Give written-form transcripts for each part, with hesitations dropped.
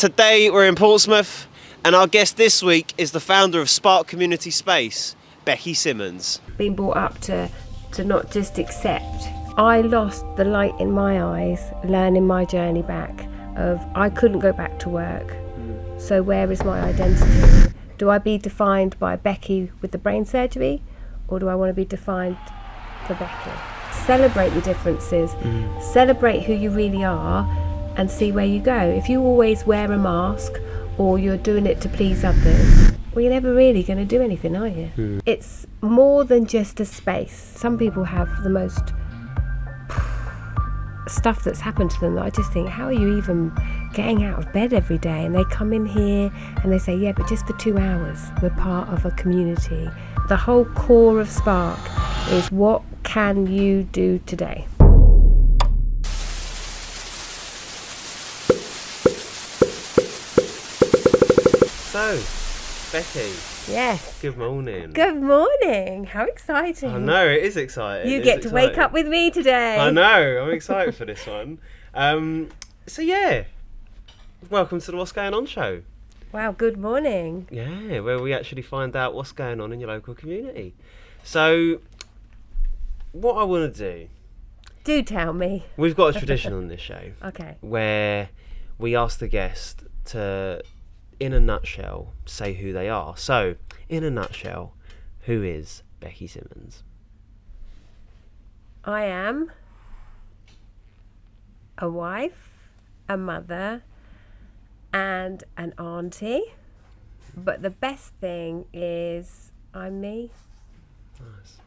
Today we're in Portsmouth, and our guest this week is the founder of Spark Community Space, Becki Simmons. Being brought up to not just accept. I lost the light in my eyes learning my journey back of I couldn't go back to work. So where is my identity? Do I be defined by Becki with the brain surgery, or do I want to be defined for Becki? Celebrate your differences, celebrate who you really are, and see where you go. If you always wear a mask or you're doing it to please others, well, you're never really going to do anything, are you? It's more than just a space. Some people have the most stuff that's happened to them that I just think, how are you even getting out of bed every day? And they come in here and they say, yeah, but just for 2 hours, we're part of a community. The whole core of Spark is, what can you do today? So, Becki. Yes. Good morning. Good morning. How exciting. I know, it is exciting. You get to wake up with me today. I know, I'm excited for this one. So yeah, welcome to the What's Going On show. Wow, good morning. Yeah, where we actually find out what's going on in your local community. So, what I want to Do tell me. we've got a tradition on this show Okay. where we ask the guest to, in a nutshell, say who they are. So, in a nutshell, who is Becki Simmons? I am a wife, a mother, and an auntie. But the best thing is I'm me. Nice.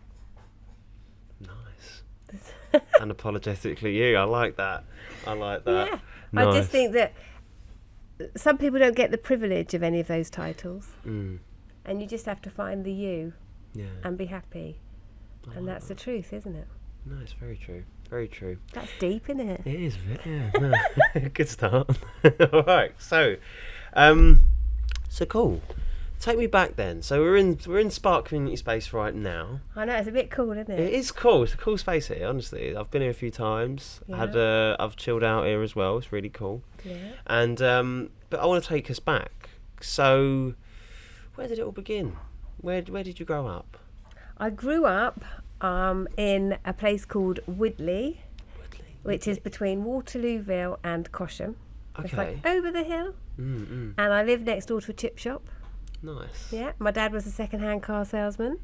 Unapologetically you. I like that. Yeah. Nice. I just think that some people don't get the privilege of any of those titles. And you just have to find the you and be happy. And that's the truth, isn't it? No, it's very true. Very true. That's deep, isn't it? It is a bit, yeah. No. Good start. All right. So cool. Take me back then. So we're in Spark Community Space right now. I know, it's a bit cool, isn't it? It is cool. It's a cool space here, honestly. I've been here a few times. Yeah. I've chilled out here as well. It's really cool. Yeah. And but I want to take us back. So where did it all begin? Where did you grow up? I grew up in a place called Woodley, which is between Waterlooville and Cosham. Okay. It's like over the hill. And I lived next door to a chip shop. Nice. Yeah, my dad was a second-hand car salesman,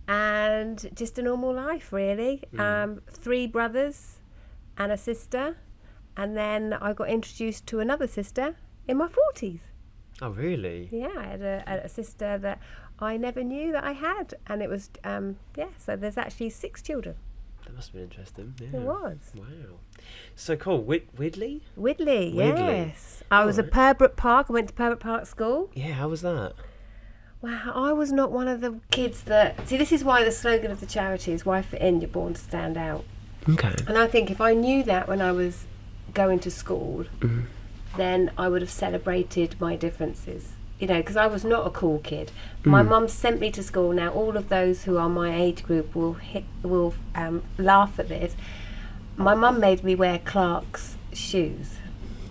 and just a normal life, really. 3 brothers and a sister, and then I got introduced to another sister in my 40s. Oh, really? Yeah, I had a sister that I never knew that I had, and it was, so there's actually 6 children. That must have been interesting. Yeah. It was. Wow. So cool. Whitley? Whitley, Whitley. yes. I was at Purbrook Park. I went to Purbrook Park School. Yeah, how was that? Wow, I was not one of the kids that... See, this is why the slogan of the charity is, why fit in, you're born to stand out. Okay. And I think if I knew that when I was going to school, then I would have celebrated my differences. You know, because I was not a cool kid. My mum sent me to school. Now, all of those who are my age group will laugh at this. My mum made me wear Clark's shoes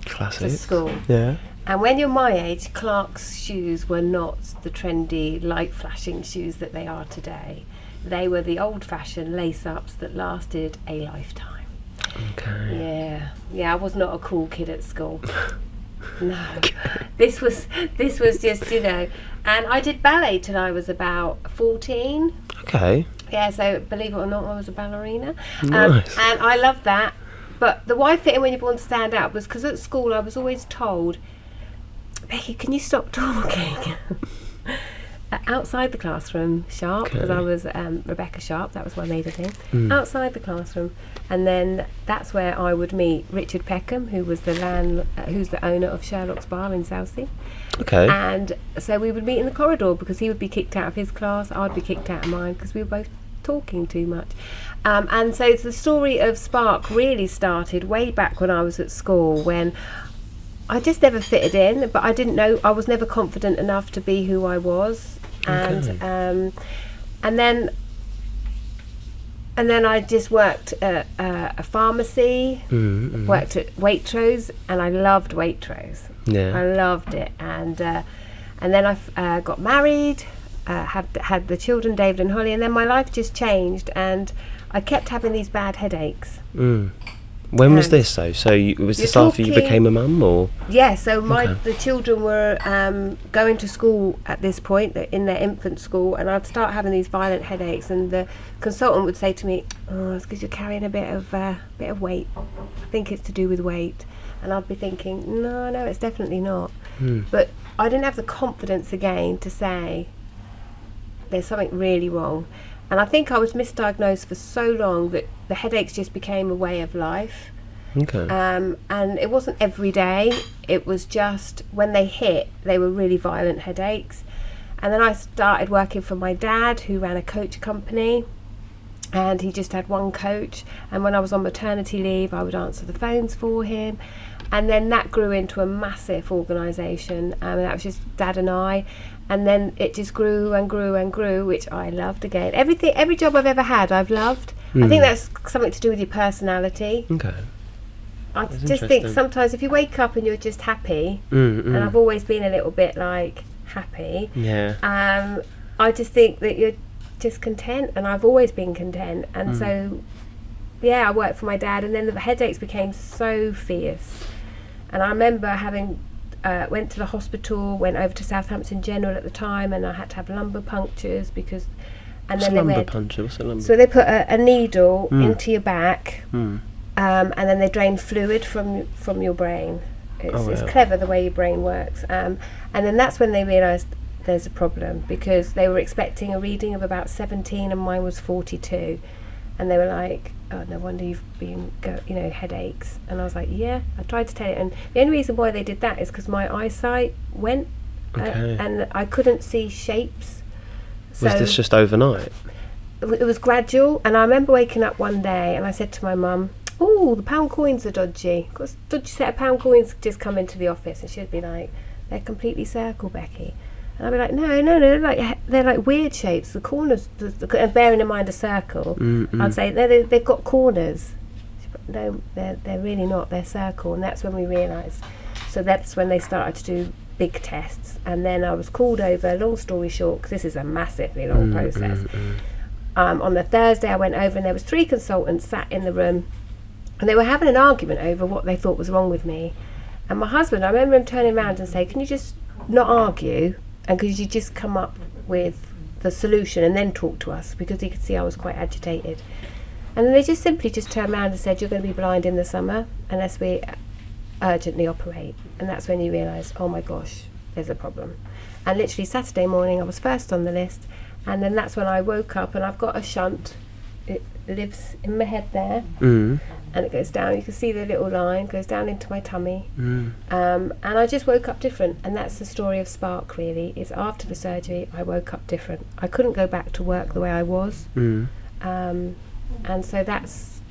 Classic. to school. Yeah. And when you're my age, Clark's shoes were not the trendy, light-flashing shoes that they are today. They were the old-fashioned lace-ups that lasted a lifetime. Okay. Yeah, I was not a cool kid at school. No, this was just, you know, and I did ballet till I was about 14. Okay. Yeah, so believe it or not, I was a ballerina. Nice. And I loved that. But the why fit in when you're born to stand out was because at school I was always told, Becki, can you stop talking? Outside the classroom, Sharp, because I was Rebecca Sharp, that was my maiden name. Outside the classroom, and then that's where I would meet Richard Peckham, who was who's the owner of Sherlock's Bar in Southsea. Okay. And so we would meet in the corridor because he would be kicked out of his class, I'd be kicked out of mine because we were both talking too much. And so the story of Spark really started way back when I was at school, when I just never fitted in, but I didn't know, I was never confident enough to be who I was. And then I just worked at a pharmacy, worked at Waitrose, and I loved Waitrose. Yeah. I loved it, and then I got married, had the children, David and Holly, and then my life just changed, and I kept having these bad headaches. When was this though? So was this after you became a mum, or? Yeah, so the children were going to school at this point, in their infant school, and I'd start having these violent headaches, and the consultant would say to me, "Oh, it's because you're carrying a bit of weight. I think it's to do with weight." And I'd be thinking, no, it's definitely not. But I didn't have the confidence again to say there's something really wrong. And I think I was misdiagnosed for so long that the headaches just became a way of life. Okay. And it wasn't every day. It was just when they hit, they were really violent headaches. And then I started working for my dad, who ran a coach company, and he just had one coach. And when I was on maternity leave, I would answer the phones for him. And then that grew into a massive organisation, and that was just Dad and I. And then it just grew and grew and grew, which I loved again. Every job I've ever had, I've loved. I think that's something to do with your personality. Okay. I just think sometimes if you wake up and you're just happy, and I've always been a little bit like happy. Yeah. I just think that you're just content, and I've always been content. And so, yeah, I worked for my dad, and then the headaches became so fierce. And I remember having went to the hospital, went over to Southampton General at the time, and I had to have lumbar punctures because. And What's then a lumbar puncture? What's a lumbar? So they put a needle into your back, and then they drain fluid from your brain. It's clever the way your brain works. And then that's when they realised there's a problem, because they were expecting a reading of about 17 and mine was 42, and they were like, "Oh, no wonder you've been headaches." And I was like, yeah. I tried to tell it, and the only reason why they did that is because my eyesight went, and I couldn't see shapes. So was this just overnight? It was gradual, and I remember waking up one day and I said to my mum, "Oh, the pound coins are dodgy. Got a dodgy set of pound coins just come into the office." And she'd be like, "They're completely circle, Becki." And I'd be like, no, they're like weird shapes. The corners, and bearing in mind a circle, I'd say they've got corners. No, they're really not. They're circle, and that's when we realised. So that's when they started to do big tests, and then I was called over. Long story short, because this is a massively long process. On the Thursday, I went over, and there was 3 consultants sat in the room, and they were having an argument over what they thought was wrong with me. And my husband, I remember him turning around and saying, "Can you just not argue? And could you just come up with the solution and then talk to us?" Because he could see I was quite agitated. And then they just simply turned around and said, "You're going to be blind in the summer unless we urgently operate." And that's when you realise, oh my gosh, there's a problem. And literally Saturday morning I was first on the list, and then that's when I woke up, and I've got a shunt. It lives in my head there, and it goes down. You can see the little line goes down into my tummy, and I just woke up different. And that's the story of Spark, really. Is after the surgery I woke up different. I couldn't go back to work the way I was, and so that's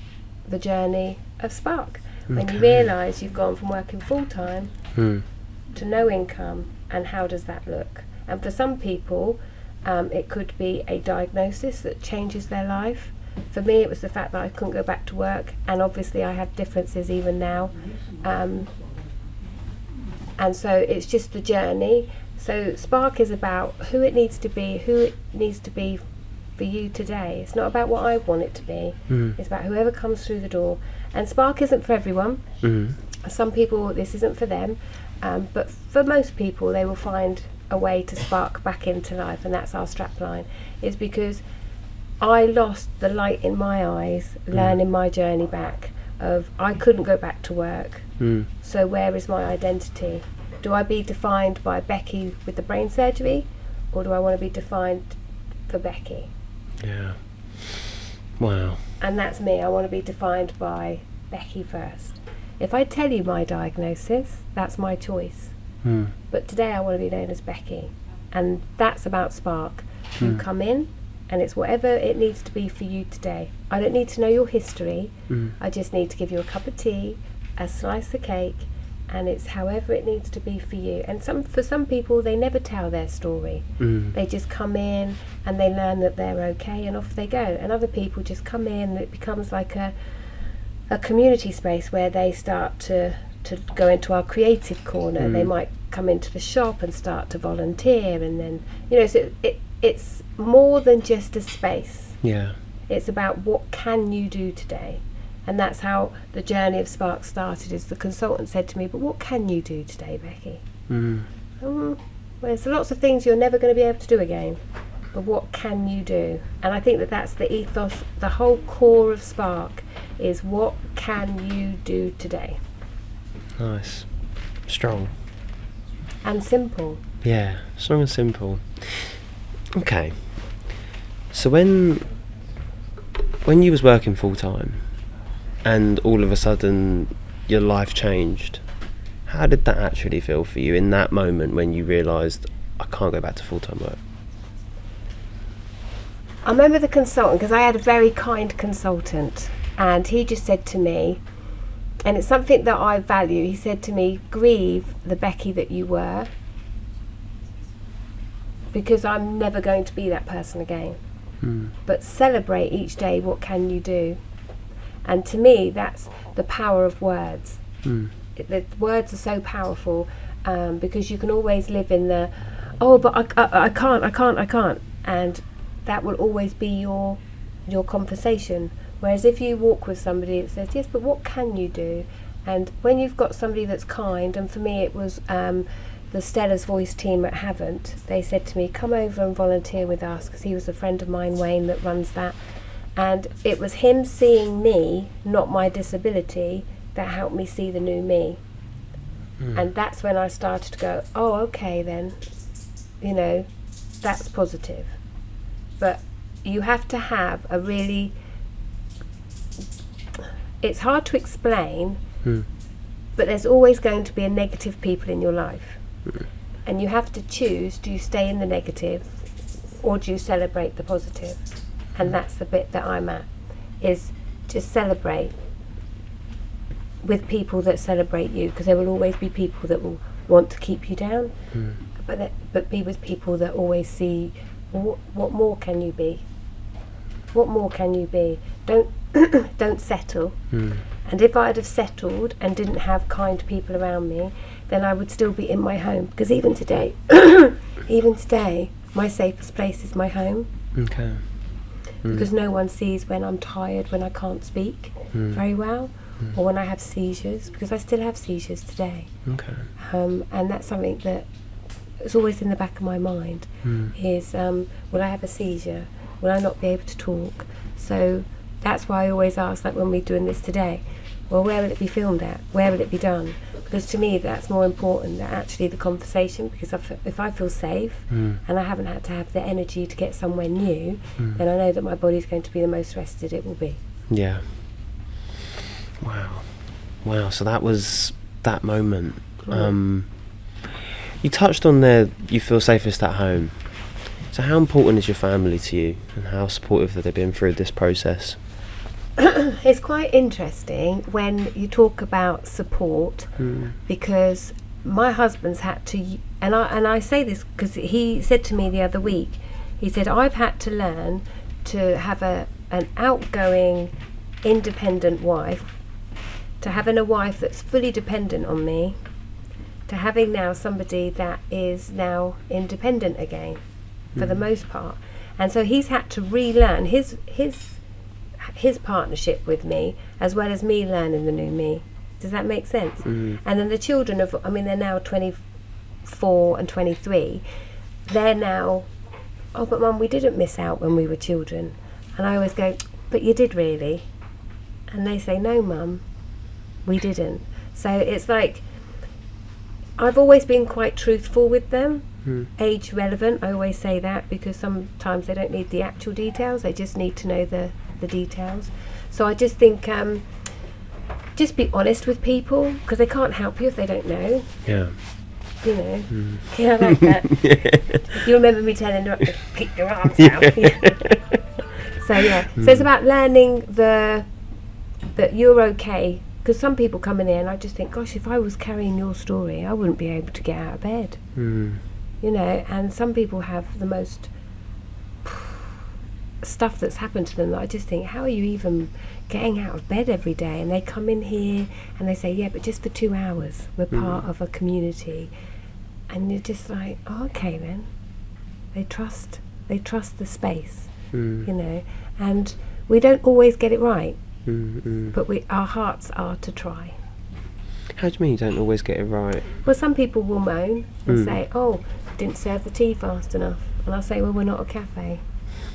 the journey of Spark. When you realise you've gone from working full time to no income, and how does that look? And for some people it could be a diagnosis that changes their life. For me, it was the fact that I couldn't go back to work, and obviously I have differences even now. And so it's just the journey. So Spark is about who it needs to be for you today. It's not about what I want it to be. It's about whoever comes through the door. And Spark isn't for everyone. Some people, this isn't for them. But for most people, they will find a way to spark back into life, and that's our strapline. Is because I lost the light in my eyes learning my journey back of I couldn't go back to work. So where is my identity? Do I be defined by Becki with the brain surgery, or do I want to be defined for Becki? Yeah. Wow. And that's me. I want to be defined by Becki first. If I tell you my diagnosis, that's my choice. But today I want to be known as Becki, and that's about Spark. You come in, and it's whatever it needs to be for you today. I don't need to know your history. I just need to give you a cup of tea, a slice of cake, and it's however it needs to be for you. And for some people, they never tell their story. They just come in and they learn that they're okay, and off they go. And other people just come in, and it becomes like a community space where they start to to go into our creative corner. They might come into the shop and start to volunteer, and then, you know, so it's more than just a space. Yeah. It's about what can you do today. And that's how the journey of Spark started, is the consultant said to me, but what can you do today, Becki? Well, there's lots of things you're never going to be able to do again, but what can you do? And I think that that's the ethos, the whole core of Spark is what can you do today? Nice. Strong. And simple. Yeah, strong and simple. Okay. So when you was working full time and all of a sudden your life changed, how did that actually feel for you in that moment when you realised, I can't go back to full time work? I remember the consultant, because I had a very kind consultant, and he just said to me, and it's something that I value, he said to me, grieve the Becki that you were, because I'm never going to be that person again. But celebrate each day, what can you do? And to me, that's the power of words. The words are so powerful, because you can always live in the, oh, but I can't, and that will always be your conversation. Whereas if you walk with somebody that says, yes, but what can you do? And when you've got somebody that's kind, and for me it was the Stella's Voice team at Havant, they said to me, come over and volunteer with us, because he was a friend of mine, Wayne, that runs that. And it was him seeing me, not my disability, that helped me see the new me. And that's when I started to go, oh, okay then, you know, that's positive. But you have to have a really, it's hard to explain, but there's always going to be a negative people in your life. And you have to choose, do you stay in the negative or do you celebrate the positive? And that's the bit that I'm at, is just celebrate with people that celebrate you, because there will always be people that will want to keep you down, but be with people that always see, what more can you be? What more can you be? Don't settle. And if I'd have settled and didn't have kind people around me, then I would still be in my home, because even today, my safest place is my home. Okay. Because no one sees when I'm tired, when I can't speak very well, or when I have seizures, because I still have seizures today. Okay. And that's something that is always in the back of my mind, is will I have a seizure? Will I not be able to talk? So that's why I always ask, like when we're doing this today, well, where will it be filmed at? Where will it be done? Because to me that's more important than actually the conversation, because if I feel safe and I haven't had to have the energy to get somewhere new, then I know that my body's going to be the most rested it will be. Yeah. Wow, so that was that moment. You touched on there, you feel safest at home. So how important is your family to you, and how supportive have they been through this process? It's quite interesting when you talk about support, because my husband's had to, and I say this because he said to me the other week, he said, I've had to learn to have an outgoing, independent wife, to having a wife that's fully dependent on me, to having now somebody that is now independent again, for the most part. And so he's had to relearn his partnership with me, as well as me learning the new me. Does that make sense? And then the children they're now 24 and 23. They're now, oh, but Mum, we didn't miss out when we were children. And I always go, but you did really. And they say, no, Mum, we didn't. So it's like, I've always been quite truthful with them. Age relevant, I always say that, because sometimes they don't need the actual details, they just need to know the details. So I just think, just be honest with people, because they can't help you if they don't know. Yeah. You know. Yeah, I like that. You remember me telling her to keep your arms out. So yeah, so it's about learning that you're okay. Because some people come in here and I just think, gosh, if I was carrying your story, I wouldn't be able to get out of bed. You know, and some people have the most stuff that's happened to them that I just think, how are you even getting out of bed every day? And they come in here and they say, yeah, but just for 2 hours, we're part of a community. And you're just like, oh, okay then. They trust the space, you know, and we don't always get it right, but our hearts are to try. How do you mean you don't always get it right? Well, some people will moan and say, oh, didn't serve the tea fast enough. And I'll say, well, we're not a cafe.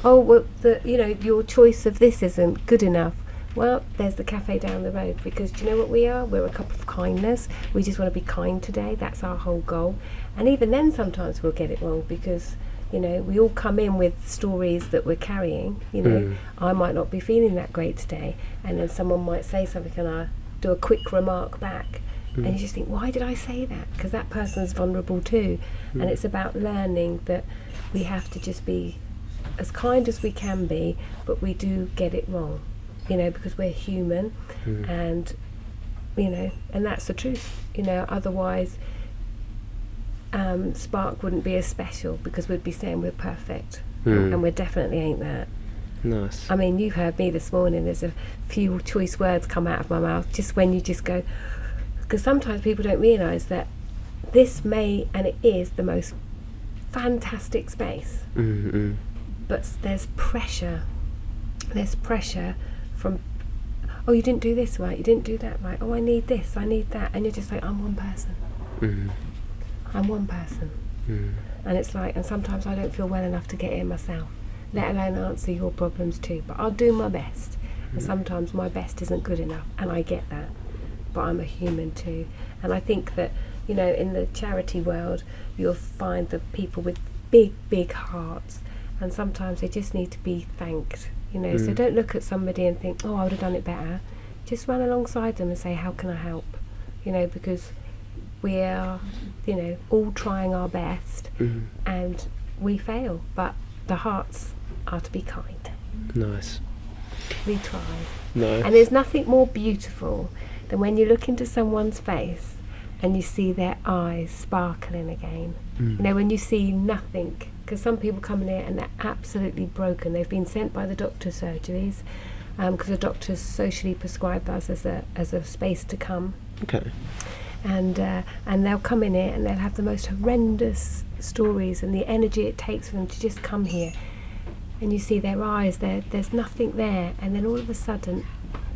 Oh, well, your choice of this isn't good enough. Well, there's the cafe down the road, because do you know what we are? We're a cup of kindness. We just want to be kind today. That's our whole goal. And even then, sometimes we'll get it wrong, because, you know, we all come in with stories that we're carrying. You know, I might not be feeling that great today, and then someone might say something and I do a quick remark back. And you just think, why did I say that? Because that person's vulnerable too. And it's about learning that we have to just be as kind as we can be, but we do get it wrong, you know, because we're human. And, you know, and that's the truth, you know, otherwise Spark wouldn't be as special, because we'd be saying we're perfect, and we definitely ain't that. Nice. I mean, you heard me this morning, there's a few choice words come out of my mouth just when you just go, because sometimes people don't realise that this may, and it is, the most fantastic space, but there's pressure from, oh, you didn't do this right, you didn't do that right, oh, I need this, I need that, and you're just like, I'm one person. I'm one person. And it's like, and sometimes I don't feel well enough to get in myself, let alone answer your problems too, but I'll do my best. And sometimes my best isn't good enough, and I get that, but I'm a human too. And I think that, you know, in the charity world, you'll find the people with big hearts, and sometimes they just need to be thanked, you know. So don't look at somebody and think, oh, I would have done it better. Just run alongside them and say, how can I help? You know, because we are, you know, all trying our best, and we fail, but the hearts are to be kind. Nice. We try. Nice. And there's nothing more beautiful than when you look into someone's face and you see their eyes sparkling again. You know, when you see nothing, because some people come in here and they're absolutely broken. They've been sent by the doctor's surgeries, because the doctors socially prescribed us as a space to come. Okay. And they'll come in here and they'll have the most horrendous stories, and the energy it takes for them to just come here, and you see their eyes, there's nothing there, and then all of a sudden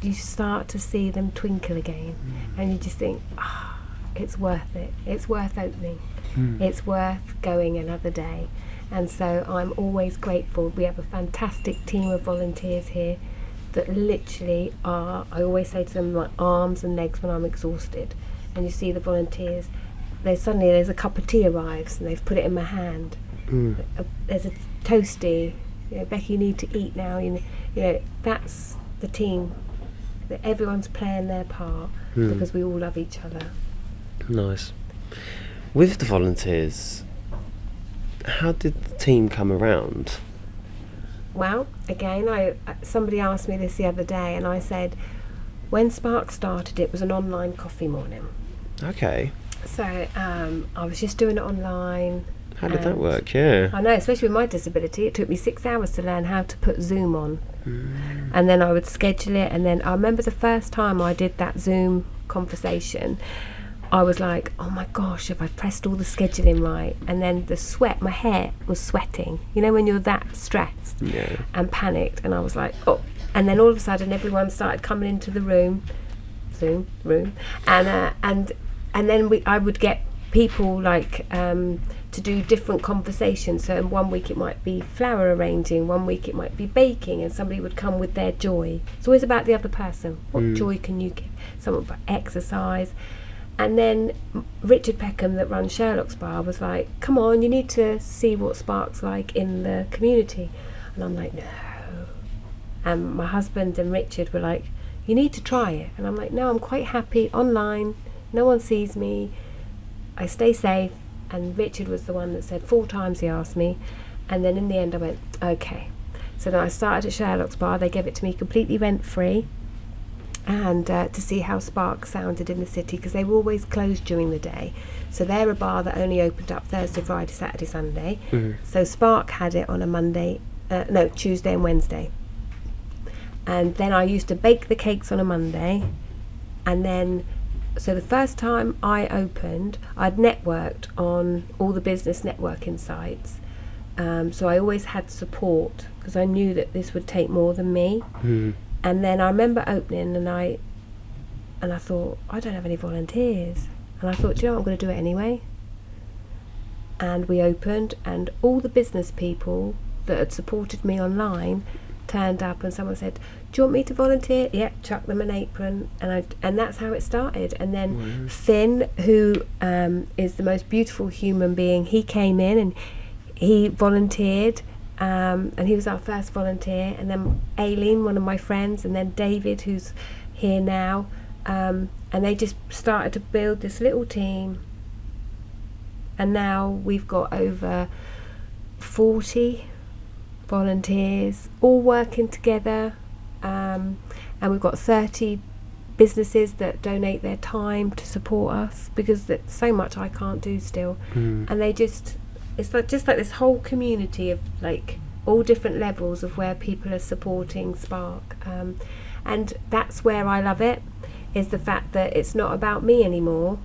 you start to see them twinkle again, and you just think, it's worth it, it's worth opening, it's worth going another day. And so I'm always grateful. We have a fantastic team of volunteers here that literally are, I always say to them, my arms and legs when I'm exhausted. And you see the volunteers, there's a cup of tea arrives and they've put it in my hand. There's a toasty, you know, Becki, you need to eat now. You know, that's the team. That everyone's playing their part, because we all love each other. Nice. With the volunteers, how did the team come around? Well, again, somebody asked me this the other day, and I said, when Spark started, it was an online coffee morning. Okay. So I was just doing it online. How did that work? Yeah. I know, especially with my disability, it took me 6 hours to learn how to put Zoom on. And then I would schedule it, and then I remember the first time I did that Zoom conversation, I was like, oh my gosh, have I pressed all the scheduling right? And then the sweat, my hair was sweating, you know, when you're that stressed and panicked, and I was like, oh. And then all of a sudden everyone started coming into the Zoom room, and then I would get people like to do different conversations. So in 1 week it might be flower arranging, 1 week it might be baking, and somebody would come with their joy. It's always about the other person. What joy can you give? Someone about exercise. And then Richard Peckham, that runs Sherlock's Bar, was like, come on, you need to see what Spark's like in the community. And I'm like, no. And my husband and Richard were like, you need to try it. And I'm like, no, I'm quite happy online, no one sees me, I stay safe. And Richard was the one that said 4 times, he asked me, and then in the end I went, okay. So then I started at Sherlock's Bar. They gave it to me completely rent free, and to see how Spark sounded in the city, because they were always closed during the day. So they're a bar that only opened up Thursday, Friday, Saturday, Sunday. So Spark had it on a Monday, Tuesday and Wednesday. And then I used to bake the cakes on a Monday. And then, so the first time I opened, I'd networked on all the business networking sites. So I always had support because I knew that this would take more than me. And then I remember opening and I thought, I don't have any volunteers. And I thought, I'm going to do it anyway. And we opened, and all the business people that had supported me online turned up, and someone said, do you want me to volunteer? Yep, chuck them an apron. And that's how it started. And then Finn, who is the most beautiful human being, he came in and he volunteered, and he was our first volunteer. And then Aileen, one of my friends, and then David, who's here now, and they just started to build this little team. And now we've got over 40 volunteers all working together, and we've got 30 businesses that donate their time to support us, because there's so much I can't do still. And they just, it's like just like this whole community of like all different levels of where people are supporting Spark, and that's where I love it, is the fact that it's not about me anymore.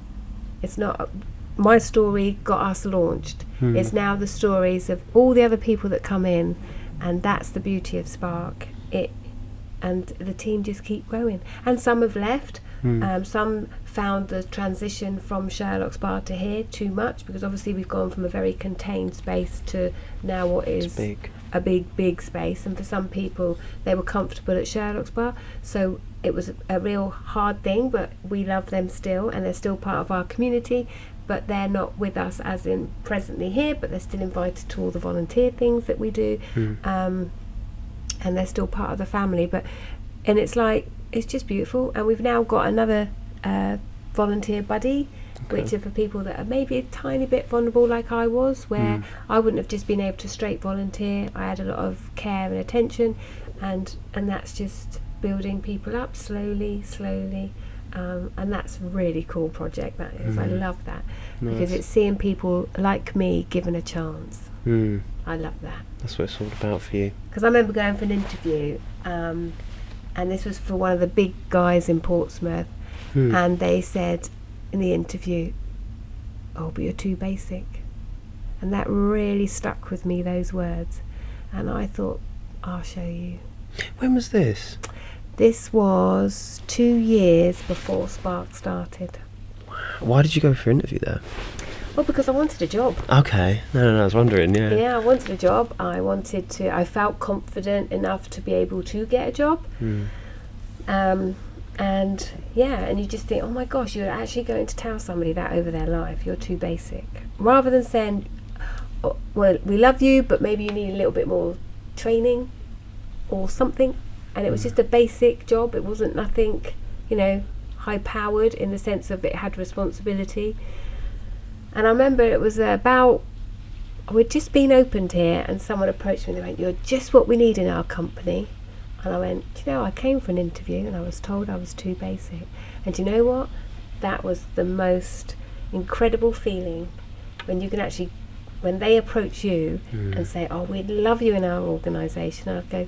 It's not my story got us launched. It's now the stories of all the other people that come in, and that's the beauty of Spark. And the team just keep growing. And some have left. Some found the transition from Sherlock Spa to here too much, because obviously we've gone from a very contained space to now what is a big space. And for some people, they were comfortable at Sherlock Spa, so it was a real hard thing, but we love them still, and they're still part of our community. But they're not with us as in presently here, but they're still invited to all the volunteer things that we do, and they're still part of the family. And it's like, it's just beautiful. And we've now got another volunteer buddy, which are for people that are maybe a tiny bit vulnerable like I was, where I wouldn't have just been able to straight volunteer. I had a lot of care and attention, and that's just building people up slowly. And that's a really cool project, that is. I love that, because it's seeing people like me given a chance. I love that. That's what it's all about for you. Because I remember going for an interview, and this was for one of the big guys in Portsmouth, and they said in the interview, oh, but you're too basic. And that really stuck with me, those words. And I thought, I'll show you. When was this? This was 2 years before Spark started. Why did you go for an interview there? Well, because I wanted a job. Okay. No, I was wondering, yeah. Yeah, I wanted a job. I felt confident enough to be able to get a job. And you just think, oh my gosh, you're actually going to tell somebody that over their life, you're too basic. Rather than saying, oh, well, we love you, but maybe you need a little bit more training or something. And it was just a basic job. It wasn't nothing, high powered in the sense of it had responsibility. And I remember it was we'd just been opened here, and someone approached me and they went, you're just what we need in our company. And I went, I came for an interview and I was told I was too basic. And you know what? That was the most incredible feeling, when you can actually, when they approach you and say, oh, we'd love you in our organisation. I'd go,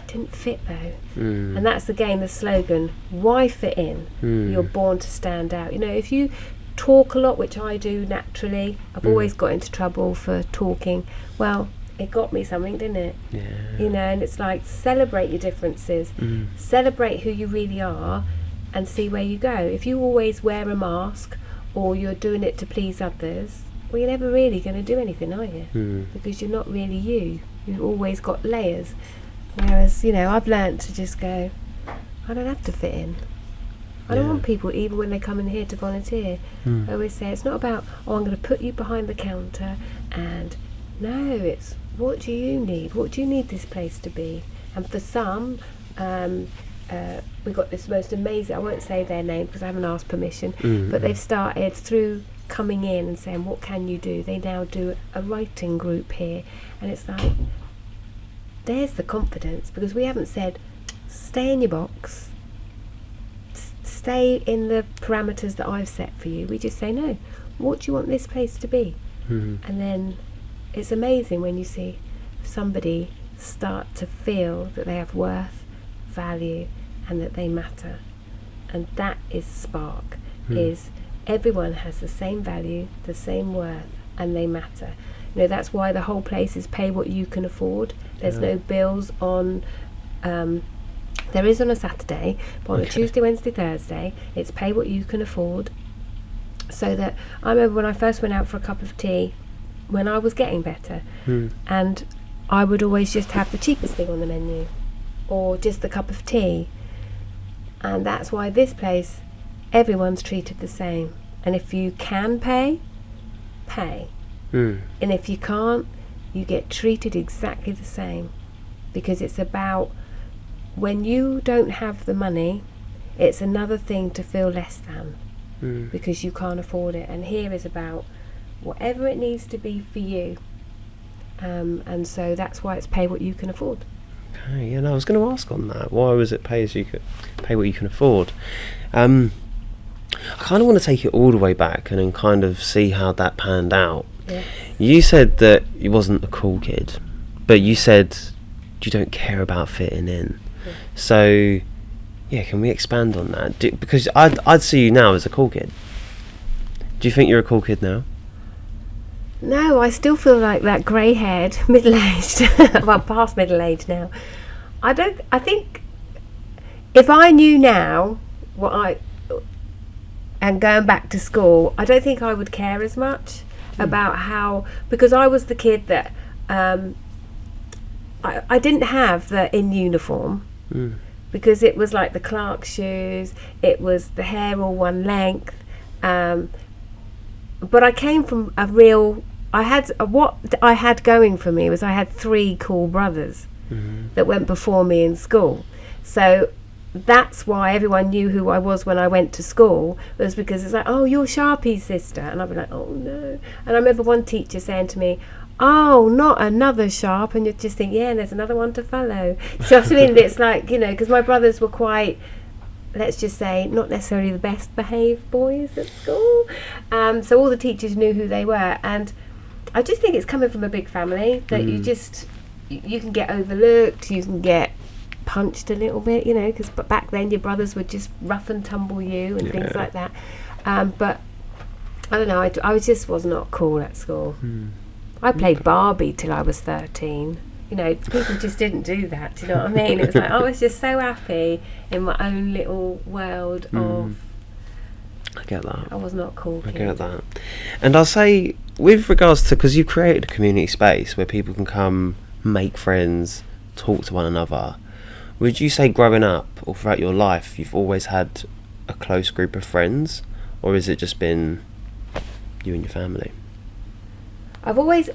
didn't fit though. And that's again the slogan, why fit in? You're born to stand out. If you talk a lot, which I do naturally, I've always got into trouble for talking. Well, it got me something, didn't it? And it's like, celebrate your differences, celebrate who you really are, and see where you go. If you always wear a mask, or you're doing it to please others, well, you're never really going to do anything, are you? Because you're not really you. You've always got layers. Whereas, I've learnt to just go, I don't have to fit in. I don't want people, even when they come in here to volunteer, I always say, it's not about, oh, I'm going to put you behind the counter, and no, it's, what do you need? What do you need this place to be? And for some, we got this most amazing, I won't say their name because I haven't asked permission, but they've started through coming in and saying, what can you do? They now do a writing group here, and it's like, there's the confidence, because we haven't said stay in your box, stay in the parameters that I've set for you. We just say, no, what do you want this place to be? And then it's amazing when you see somebody start to feel that they have worth, value, and that they matter. And that is Spark, is everyone has the same value, the same worth, and they matter. You know, that's why the whole place is pay what you can afford. There's no bills on, there is on a Saturday, but on a Tuesday, Wednesday, Thursday, it's pay what you can afford. So that, I remember when I first went out for a cup of tea, when I was getting better, and I would always just have the cheapest thing on the menu, or just the cup of tea. And that's why this place, everyone's treated the same. And if you can pay, pay. And if you can't, you get treated exactly the same. Because it's about, when you don't have the money, it's another thing to feel less than, because you can't afford it. And here is about whatever it needs to be for you. And so that's why it's pay what you can afford. Okay, I was going to ask on that. Why was it pay what you can afford? I kind of want to take it all the way back and then kind of see how that panned out. Yes. You said that you wasn't a cool kid, but you said you don't care about fitting in. Yeah. So, can we expand on that? Because I'd see you now as a cool kid. Do you think you're a cool kid now? No, I still feel like that grey-haired, middle-aged, well, past middle-age now. I think if I knew now and going back to school, I don't think I would care as much about how, because I was the kid that, I didn't have the in uniform, because it was like the Clark shoes, it was the hair all one length, but I came from what I had going for me was I had 3 cool brothers that went before me in school. So that's why everyone knew who I was when I went to school, was because it's like, oh, you're Sharpie's sister. And I'd be like, oh no. And I remember one teacher saying to me, oh, not another Sharp. And you just think, yeah, there's another one to follow. So I mean, it's like, because my brothers were quite, let's just say, not necessarily the best behaved boys at school. So all the teachers knew who they were. And I just think it's coming from a big family that you can get overlooked, you can get punched a little bit, because back then your brothers would just rough and tumble you and things like that. But I don't know, I was not cool at school. I played Barbie till I was 13. People just didn't do that, do you know what I mean? It was like I was just so happy in my own little world of... I get that. I was not cool kid. I get that. And I'll say, with regards to, because you've created a community space where people can come, make friends, talk to one another, would you say growing up or throughout your life you've always had a close group of friends, or has it just been you and your family? I've always,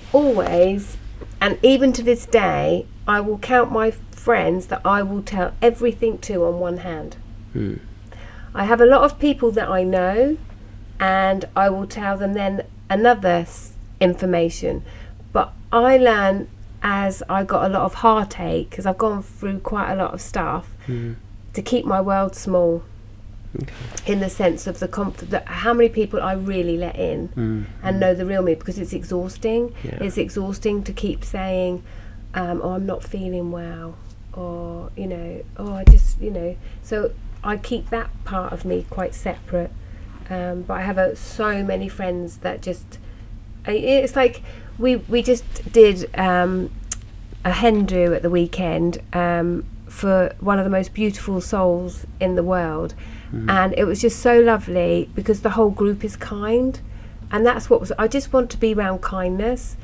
and even to this day, I will count my friends that I will tell everything to on one hand. I have a lot of people that I know, and I will tell them then another information. But I learn as I got a lot of heartache, because I've gone through quite a lot of stuff, to keep my world small. In the sense of how many people I really let in and know the real me, because it's exhausting. It's exhausting to keep saying, oh, I'm not feeling well, or I just so I keep that part of me quite separate. But I have so many friends that just, it's like we just did a hen do at the weekend for one of the most beautiful souls in the world. And it was just so lovely because the whole group is kind, and that's I just want to be around kindness.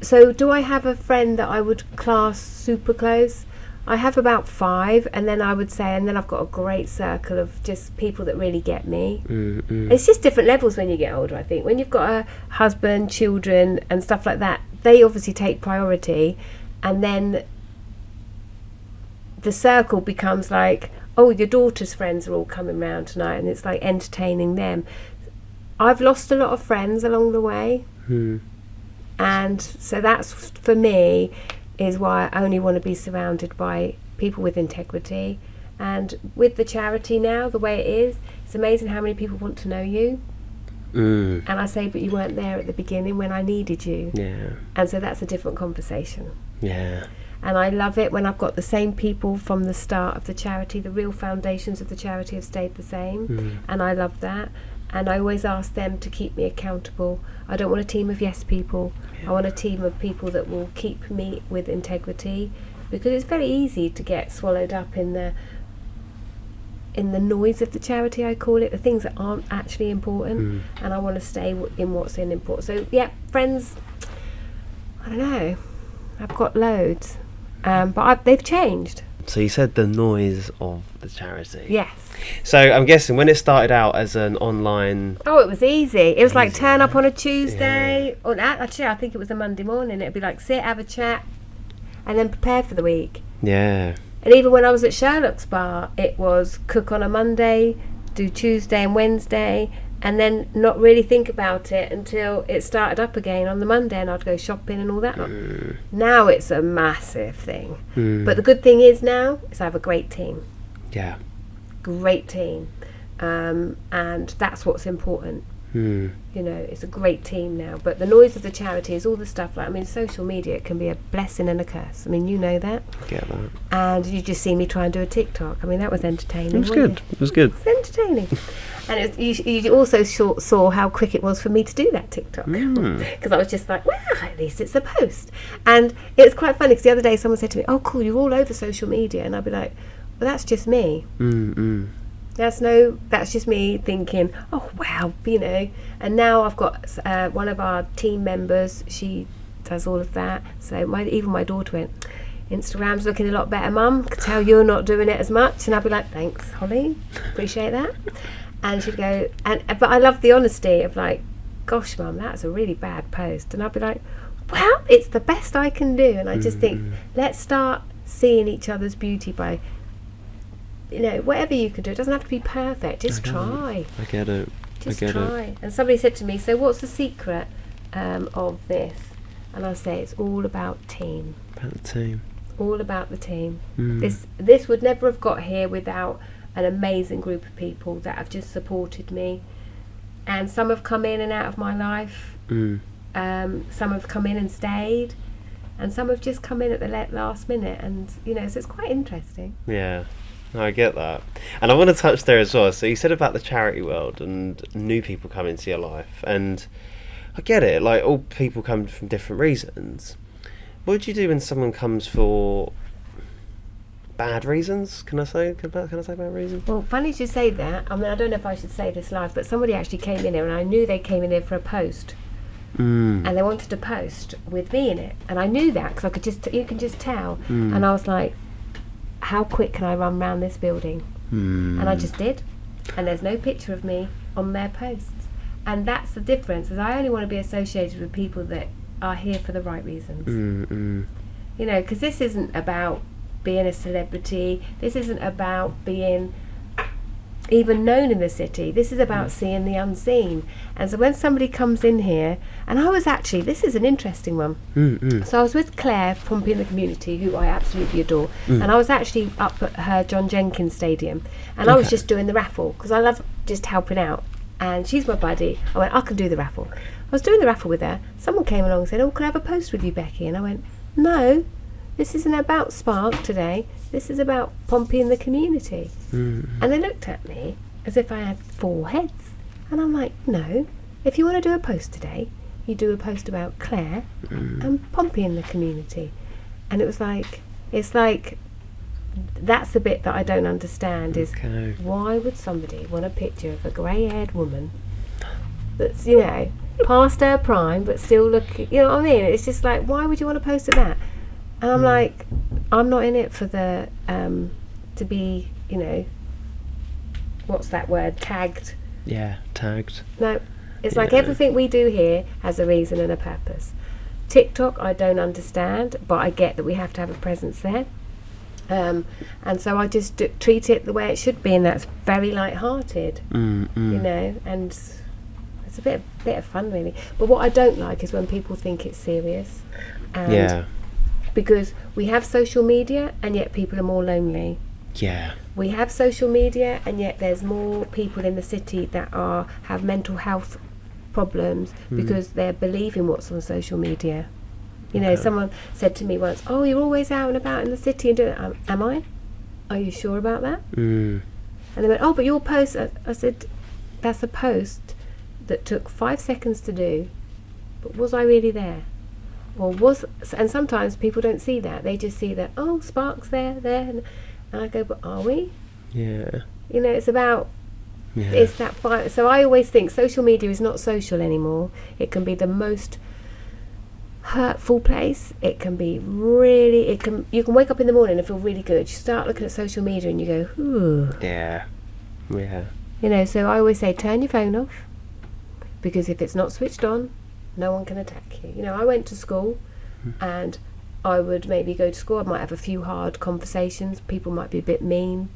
So do I have a friend that I would class super close? I have about 5, and then I would say, and then I've got a great circle of just people that really get me. It's just different levels when you get older, I think. When you've got a husband, children and stuff like that, they obviously take priority, and then the circle becomes like, oh, your daughter's friends are all coming round tonight, and it's like entertaining them. I've lost a lot of friends along the way, and so that's, for me, is why I only want to be surrounded by people with integrity. And with the charity now, the way it is, it's amazing how many people want to know you. Mm. And I say, but you weren't there at the beginning when I needed you. Yeah. And so that's a different conversation. Yeah. And I love it when I've got the same people from the start of the charity. The real foundations of the charity have stayed the same. And I love that. And I always ask them to keep me accountable. I don't want a team of yes people. I want a team of people that will keep me with integrity, because it's very easy to get swallowed up in the noise of the charity, I call it, the things that aren't actually important. And I want to stay in what's important. So yeah, friends, I don't know, I've got loads, but they've changed. So you said the noise of the charity. Yes. So I'm guessing when it started out as an online... Oh, it was easy. It was like turn up on a Tuesday, or actually I think it was a Monday morning. It'd be like sit, have a chat, and then prepare for the week. Yeah. And even when I was at Sherlock's Bar, it was cook on a Monday, do Tuesday and Wednesday, and then not really think about it until it started up again on the Monday, and I'd go shopping and all that. Now it's a massive thing. But the good thing is now is I have a great team. Yeah. Great team. And that's what's important. You know, it's a great team now. But the noise of the charity is all the stuff like, I mean, social media can be a blessing and a curse. I mean, you know that. Get that. And you just see me try and do a TikTok. I mean, that was entertaining. It was good. It was good. It's entertaining. And you also saw how quick it was for me to do that TikTok. Because I was just like, well, at least it's a post. And it's quite funny because the other day someone said to me, oh, cool, you're all over social media. And I'd be like, well, that's just me. That's just me thinking, oh wow, you know. And now I've got one of our team members, she does all of that. So even my daughter went, Instagram's looking a lot better, Mum. Could tell you're not doing it as much. And I'd be like, thanks, Holly, appreciate that. And she'd go, but I love the honesty of like, gosh, Mum, that's a really bad post. And I'd be like, well, it's the best I can do. And I just think, let's start seeing each other's beauty by, you know, whatever you can do. It doesn't have to be perfect. Just try. I get it. Just try. And somebody said to me, so what's the secret of this? And I say it's all about team. About the team. All about the team. This would never have got here without an amazing group of people that have just supported me. And some have come in and out of my life. Some have come in and stayed. And some have just come in at the last minute. And, you know, so it's quite interesting. Yeah. I get that. And I want to touch there as well. So you said about the charity world and new people come into your life. And I get it. Like, all people come from different reasons. What do you do when someone comes for bad reasons? Can I say bad reasons? Well, funny you say that. I mean, I don't know if I should say this live, but somebody actually came in here, and I knew they came in here for a post. And they wanted a post with me in it. And I knew that because you can just tell. And I was like, how quick can I run around this building? And I just did. And there's no picture of me on their posts. And that's the difference, is I only want to be associated with people that are here for the right reasons. You know, because this isn't about being a celebrity. This isn't about being even known in the city. This is about seeing the unseen. And so when somebody comes in here, and I was actually, this is an interesting one. So I was with Claire from Pumping the Community, who I absolutely adore, and I was actually up at her John Jenkins Stadium, and I was just doing the raffle because I love just helping out. And she's my buddy. I went, I can do the raffle. I was doing the raffle with her. Someone came along and said, oh, can I have a post with you, Becki? And I went, no, this isn't about Spark today. This is about Pompey and the community. And they looked at me as if I had 4 heads. And I'm like, no, if you want to do a post today, you do a post about Claire and Pompey and the community. And it was like, it's like, that's the bit that I don't understand is why would somebody want a picture of a grey-haired woman that's, you know, past her prime but still looking, you know what I mean? It's just like, why would you want to post at that? And I'm like, I'm not in it for the to be, you know, what's that word, tagged. Yeah, tagged. No, it's like everything we do here has a reason and a purpose. TikTok I don't understand, but I get that we have to have a presence there. And so I just treat it the way it should be, and that's very light-hearted, you know, and it's a bit of fun really. But what I don't like is when people think it's serious. And because we have social media and yet people are more lonely. Yeah. We have social media and yet there's more people in the city that have mental health problems because they're believing what's on social media. You know, someone said to me once, "Oh, you're always out and about in the city and doing it." Am I? Are you sure about that? And they went, "Oh, but your post," I said, "That's a post that took 5 seconds to do, but was I really there? Or was," and sometimes people don't see that, they just see that, oh, Spark's there, and I go, but are we? Yeah. You know, it's about, it's that fight. So I always think social media is not social anymore. It can be the most hurtful place. It can be really, you can wake up in the morning and feel really good. You start looking at social media and you go, ooh. Yeah. You know, so I always say, turn your phone off, because if it's not switched on, no one can attack you. You know, I went to school and I would maybe go to school, I might have a few hard conversations, people might be a bit mean,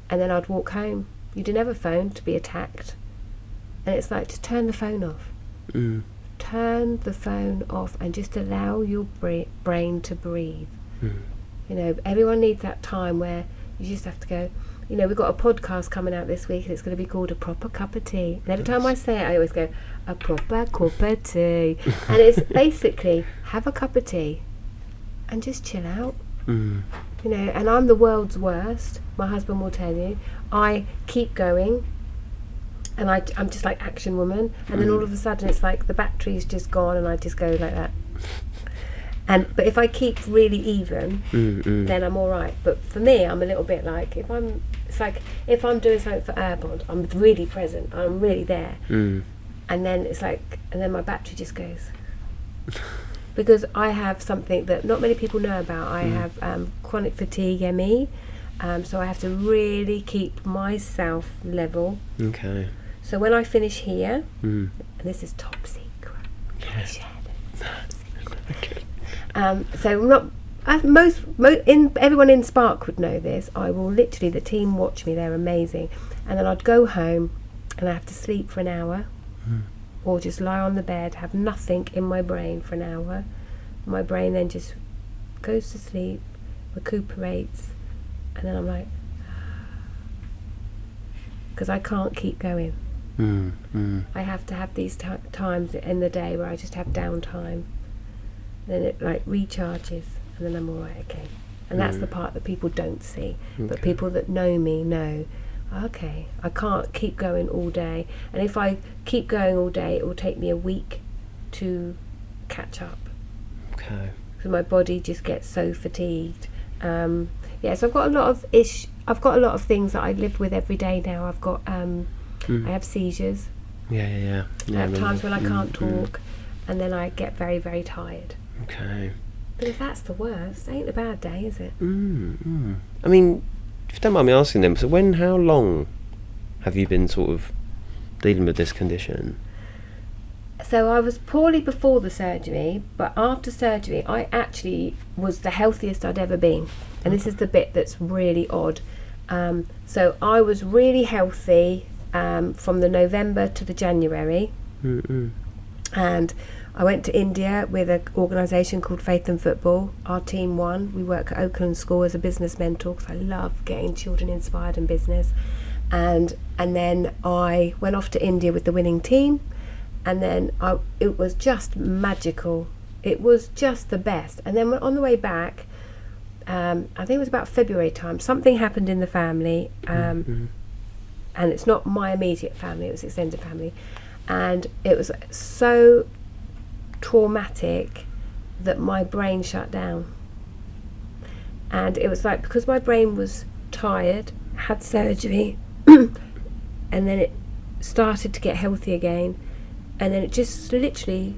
and then I'd walk home. You didn't have a phone to be attacked. And it's like, just turn the phone off. Turn the phone off and just allow your brain to breathe. You know, everyone needs that time where you just have to go, you know, we've got a podcast coming out this week and it's going to be called A Proper Cup of Tea. And every time I say it, I always go, a proper cup of tea. And it's basically, have a cup of tea and just chill out. You know, and I'm the world's worst. My husband will tell you. I keep going and I'm just like action woman. And then all of a sudden it's like the battery's just gone and I just go like that. But if I keep really even, then I'm all right. But for me, I'm a little bit like, it's like if I'm doing something for Airbond, I'm really present, I'm really there. And then it's like, and then my battery just goes. Because I have something that not many people know about. I have chronic fatigue, ME. So I have to really keep myself level. Okay. So when I finish here, and this is top secret, can I share this? Okay. So not everyone in Spark would know this. I will literally, the team watch me, they're amazing, and then I'd go home and I have to sleep for an hour, or just lie on the bed, have nothing in my brain for an hour. My brain then just goes to sleep, recuperates, and then I'm like, because I can't keep going. I have to have these times in the day where I just have downtime. Then it like recharges and then I'm all right again. And that's the part that people don't see. But people that know me know, okay, I can't keep going all day. And if I keep going all day, it will take me a week to catch up. Okay. Because my body just gets so fatigued. So I've got a lot of I've got a lot of things that I live with every day now. I've got I have seizures. Yeah. I have times when I can't talk, and then I get very, very tired. Okay. But if that's the worst, it ain't a bad day, is it? I mean, if you don't mind me asking them, so how long have you been sort of dealing with this condition? So I was poorly before the surgery, but after surgery I actually was the healthiest I'd ever been. And this is the bit that's really odd. So I was really healthy from the November to the January. And I went to India with an organisation called Faith and Football. Our team won. We work at Oakland School as a business mentor because I love getting children inspired in business. And then I went off to India with the winning team. And then it was just magical. It was just the best. And then on the way back, I think it was about February time, something happened in the family. And it's not my immediate family, it was extended family. And it was so traumatic that my brain shut down. And it was like, because my brain was tired, had surgery, and then it started to get healthy again, and then it just literally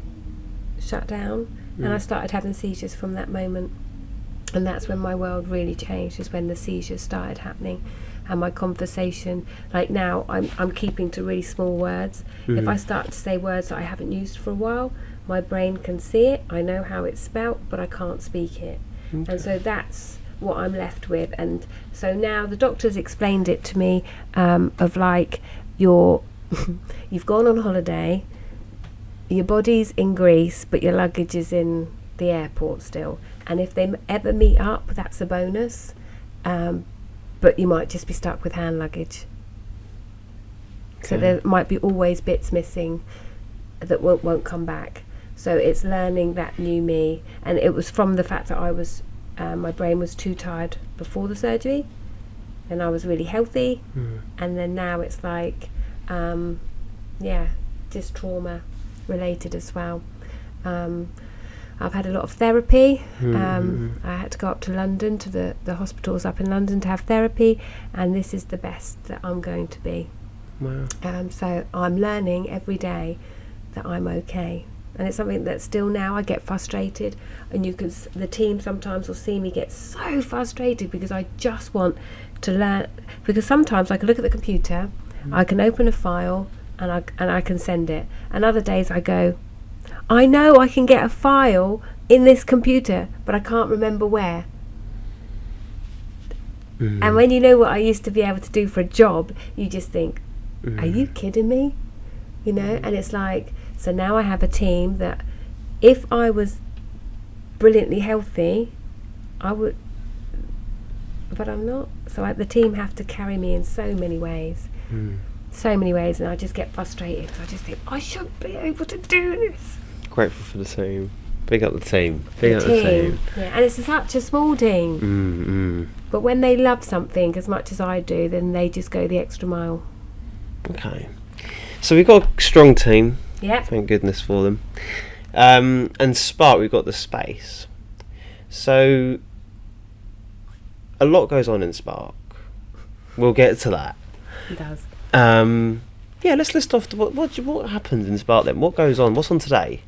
shut down, and I started having seizures from that moment. And that's when my world really changed, is when the seizures started happening. And my conversation, like now, I'm keeping to really small words. If I start to say words that I haven't used for a while, my brain can see it, I know how it's spelt, but I can't speak it. And so that's what I'm left with. And so now the doctors explained it to me, of like, you've gone on holiday, your body's in Greece, but your luggage is in the airport still. And if they ever meet up, that's a bonus. But you might just be stuck with hand luggage. So there might be always bits missing. that won't come back. So it's learning that new me, and it was from the fact that I was my brain was too tired before the surgery, and I was really healthy, and then now it's like just trauma related as well. I've had a lot of therapy. I had to go up to London, to the hospitals up in London, to have therapy, and this is the best that I'm going to be. Wow. So I'm learning every day that I'm okay. And it's something that still now I get frustrated, and the team sometimes will see me get so frustrated because I just want to learn. Because sometimes I can look at the computer, I can open a file, and I can send it. And other days I go, I know I can get a file in this computer, but I can't remember where. And when you know what I used to be able to do for a job, you just think, are you kidding me? You know, and it's like, so now I have a team that if I was brilliantly healthy, I would, but I'm not. So the team have to carry me in so many ways. So many ways, and I just get frustrated. I just think, I should be able to do this. Grateful for the team. Big up the team. Big up the team. Yeah, and it's such a small team. But when they love something as much as I do, then they just go the extra mile. Okay. So we've got a strong team. Yeah. Thank goodness for them. And Spark, we've got the space. So a lot goes on in Spark. We'll get to that. It does. Let's list off what happens in Spark then. What goes on? What's on today?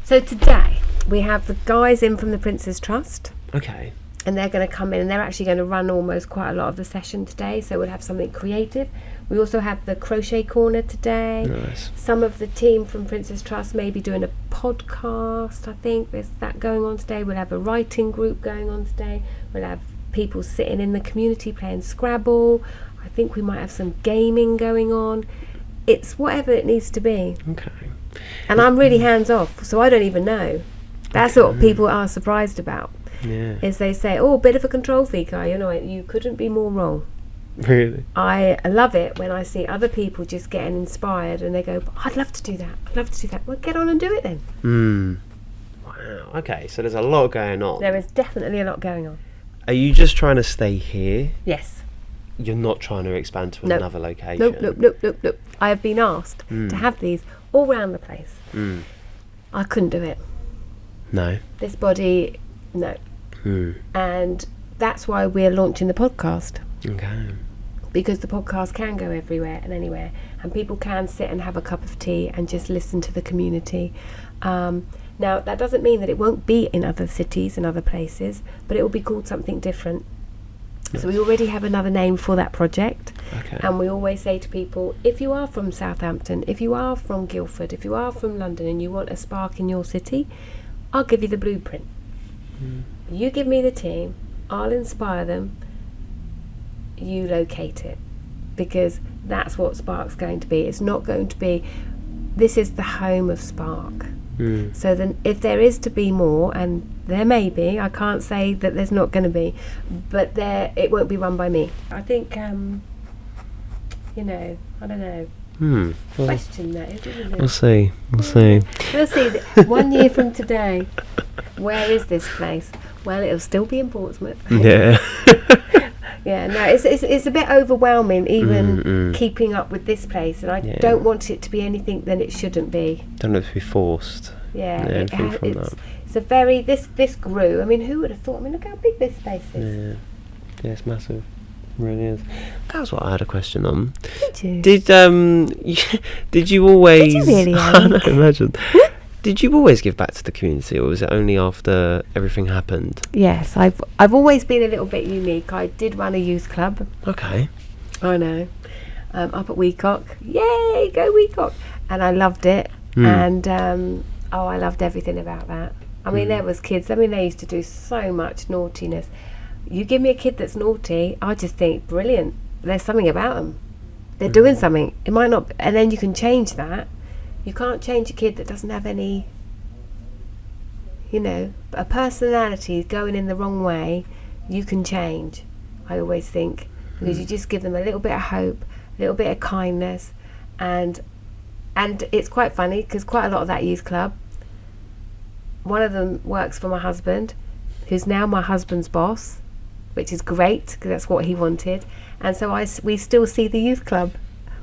So today we have the guys in from the Prince's Trust. Okay. And they're going to come in, and they're actually going to run almost quite a lot of the session today. So we'll have something creative. We also have the crochet corner today. Nice. Some of the team from Prince's Trust may be doing a podcast. I think there's that going on today. We'll have a writing group going on today. We'll have people sitting in the community playing Scrabble. I think we might have some gaming going on. It's whatever it needs to be. Okay. And I'm really hands off, so I don't even know. That's what people are surprised about. Yeah. Is they say, oh, bit of a control freak, you know, you couldn't be more wrong. Really? I love it when I see other people just getting inspired and they go, I'd love to do that. I'd love to do that. Well, get on and do it then. Wow. Okay, so there's a lot going on. There is definitely a lot going on. Are you just trying to stay here? Yes. You're not trying to expand to another location? Nope. I have been asked to have these all around the place. I couldn't do it. No. This body, no. And that's why we're launching the podcast. Okay. Because the podcast can go everywhere and anywhere, and people can sit and have a cup of tea and just listen to the community. Now, that doesn't mean that it won't be in other cities and other places, but it will be called something different. Yes. So we already have another name for that project. Okay. And we always say to people, if you are from Southampton, if you are from Guildford, if you are from London and you want a spark in your city, I'll give you the blueprint. You give me the team, I'll inspire them, you locate it, because that's what Spark's going to be. It's not going to be, this is the home of Spark. So then if there is to be more, and there may be, I can't say that there's not going to be, but it won't be run by me. I think, I don't know. Question that, isn't it? We'll see. We'll see. We'll see. 1 year from today, where is this place? Well, it'll still be in Portsmouth. Yeah. Yeah, no, it's a bit overwhelming even keeping up with this place, and I don't want it to be anything that it shouldn't be. Don't have to be forced. Yeah, It's a very, this grew. I mean, who would have thought? I mean, look how big this space is. Yeah, it's massive. It really is. That was what I had a question on. Did you? Did you always? Did you really? I imagine. Did you always give back to the community, or was it only after everything happened? Yes, I've always been a little bit unique. I did run a youth club. Okay. I know. Up at Weacock. Yay, go Weacock! And I loved it. And I loved everything about that. I mean, there was kids. I mean, they used to do so much naughtiness. You give me a kid that's naughty, I just think brilliant. There's something about them. They're doing something. It might not, and then you can change that. You can't change a kid that doesn't have any, a personality going in the wrong way. You can change, I always think, because you just give them a little bit of hope, a little bit of kindness, and And it's quite funny because quite a lot of that youth club, one of them works for my husband, who's now my husband's boss, which is great because that's what he wanted. And so we still see the youth club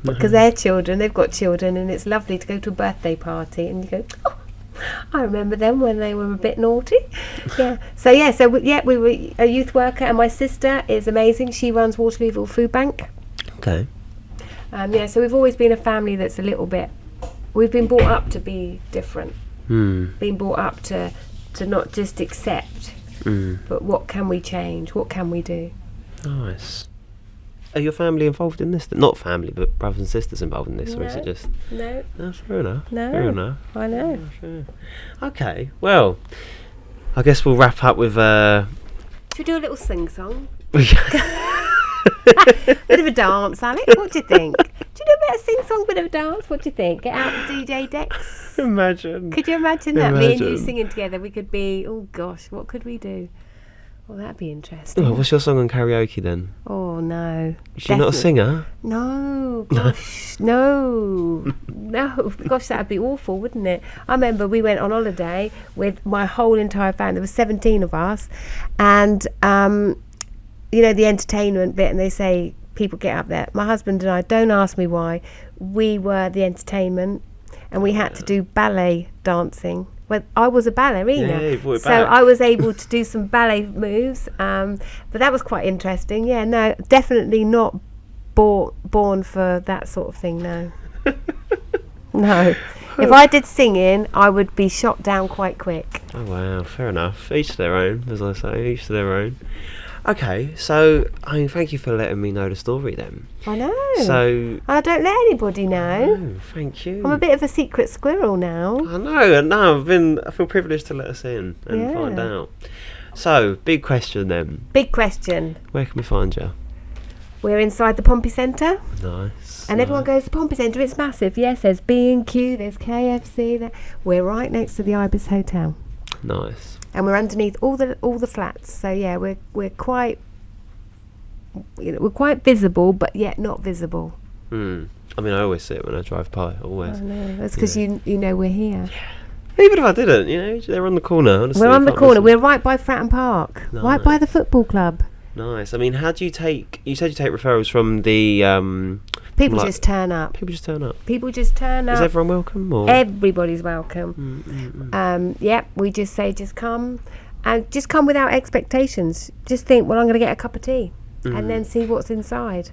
because they've got children, and it's lovely to go to a birthday party and you go, oh, I remember them when they were a bit naughty. We were a youth worker, and my sister is amazing. She runs Waterlooville Food Bank. Okay. So we've always been a family that's a little bit, we've been brought up to be different. Being brought up to not just accept, but what can we change? What can we do? Nice. Are your family involved in this? Not family, but brothers and sisters involved in this, or is it just... No. No, fair enough. No. Fair enough. I know. Yeah, sure. Okay, well, I guess we'll wrap up with... Should we do a little sing-song? Bit of a dance, Alec. What do you think? Do you do a bit of sing-song, bit of a dance? What do you think? Get out the DJ decks. Imagine. Could you imagine that? Me and you singing together. We could be... Oh, gosh. What could we do? Well, that'd be interesting. Oh, what's your song on karaoke then? Oh, no. Is she not a singer? No. Gosh. No. Gosh, that'd be awful, wouldn't it? I remember we went on holiday with my whole entire family. There were 17 of us. And... the entertainment bit, and they say people get up there. My husband and I, don't ask me why, we were the entertainment, and we had to do ballet dancing. Well, I was a ballerina, you brought it so back. I was able to do some ballet moves, but that was quite interesting. Yeah, no, definitely not born for that sort of thing, no. No. If I did singing, I would be shot down quite quick. Oh, wow, fair enough. Each to their own, as I say, each to their own. Okay, so thank you for letting me know the story then. I know. So I don't let anybody know. Oh, thank you. I'm a bit of a secret squirrel now. I know. No, I feel privileged to let us in and find out. So, big question then. Big question. Where can we find you? We're inside the Pompey Centre. Nice. And everyone goes to Pompey Centre. It's massive. Yes, there's B&Q, there's KFC. We're right next to the Ibis Hotel. Nice. And we're underneath all the flats. So yeah, we're quite visible, but yet not visible. I mean, I always see it when I drive by. Always. I know. That's because you know we're here. Yeah. Even if I didn't, they're on the corner. Honestly, we're on the corner. We're right by Fratton Park. Nice. Right by the football club. Nice. I mean, how do you take? You said you take referrals from the. People just turn up. People just turn up. People just turn up. Is everyone welcome? Or? Everybody's welcome. We just say, just come. And just come without expectations. Just think, well, I'm going to get a cup of tea. And then see what's inside.